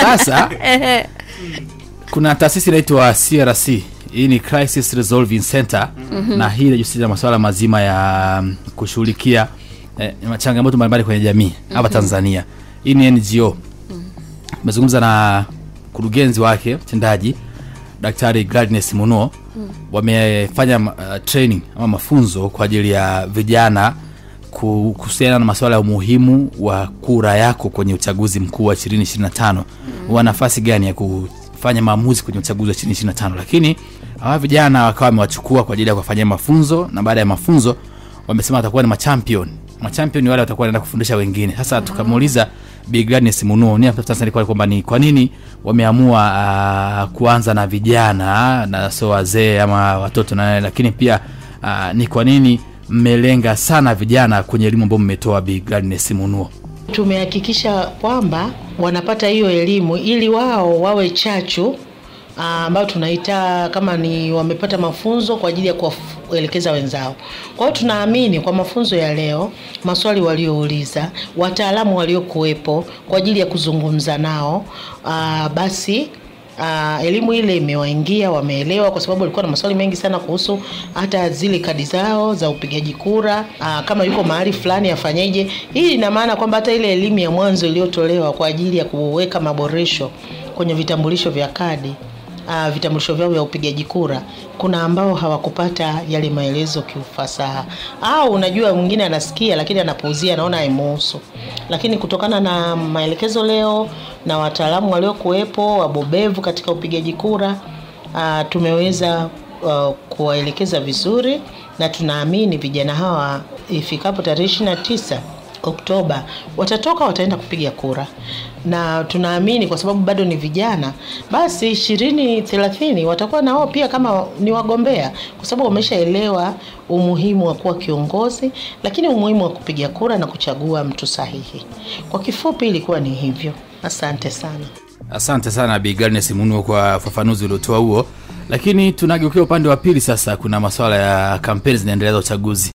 Sasa kuna taasisi inaitwa CRC. Hii ni Crisis Resolving Center, na hii inajihusisha na masuala mazima ya kushughulikia changamoto mbalimbali kwenye jamii hapa Tanzania. Hii ni NGO. Nimezungumza na kurugenzi wake mtendaji Daktari Gladness Munuo. Wamefanya training ama mafunzo kwa ajili ya vijana kuhusiana na masuala ya umuhimu wa kura yako kwenye uchaguzi mkuu wa 2025. Wana nafasi gani ya kufanya maamuzi kwenye uchaguzi wa 2025. Lakini hawa vijana wakawa wamewachukua kwa ajili ya kufanya mafunzo, na baada ya mafunzo wamesema watakuwa ni machampion. Machampion ni wale watakuwa wanaenda kufundisha wengine. Sasa tukamuuliza Bi Gladness Munuo ni Tanzania kwamba ni kwa nini wameamua kuanza na vijana na sio wazee ama watoto, na lakini pia ni kwa nini mmelenga sana vijana kwenye elimu ambayo mmetoa. Bi Gladness Munuo: tumehakikisha kwamba wanapata hiyo elimu ili wao wawe chachu ambao tunaita kama ni wamepata mafunzo kwa ajili ya kuelekeza wenzao. Kwa hiyo tunaamini kwa mafunzo ya leo, maswali waliouliza, wataalamu waliokuwepo kwa ajili ya kuzungumza nao, basi elimu ile imewaingia, wameelewa, kwa sababu walikuwa na maswali mengi sana kuhusu hata zile kadi zao za upigaji kura, kama yuko mahali fulani afanyeje. Hii ina maana kwamba hata ile elimu ya mwanzo iliyotolewa kwa ajili ya kuweka maboresho kwenye vitambulisho vya kadi, vitambulisho vyao vya upigaji kura, kuna ambao hawakupata yale maelezo kiufasaha, au unajua mwingine anasikia lakini anapuuzia, anaona haimuhusu. Lakini kutokana na maelekezo leo na wataalamu waliokuwepo wabobevu katika upigaji kura, tumeweza kuwaelekeza vizuri, na tunaamini vijana hawa ifikapo tarehe 29 Oktoba wataenda kupiga kura. Na tunaamini kwa sababu bado ni vijana, basi 20-30 watakuwa nao pia kama ni wagombea, kwa sababu wameshaelewa umuhimu wa kuwa kiongozi, lakini umuhimu wa kupiga kura na kuchagua mtu sahihi. Kwa kifupi ilikuwa ni hivyo. Asante sana. Asante sana Bi Gladness Munuo kwa ufafanuzi uliotoa huo. Lakini tunageukia upande wa pili sasa. Kuna masuala ya kampeni zinaendelea za uchaguzi.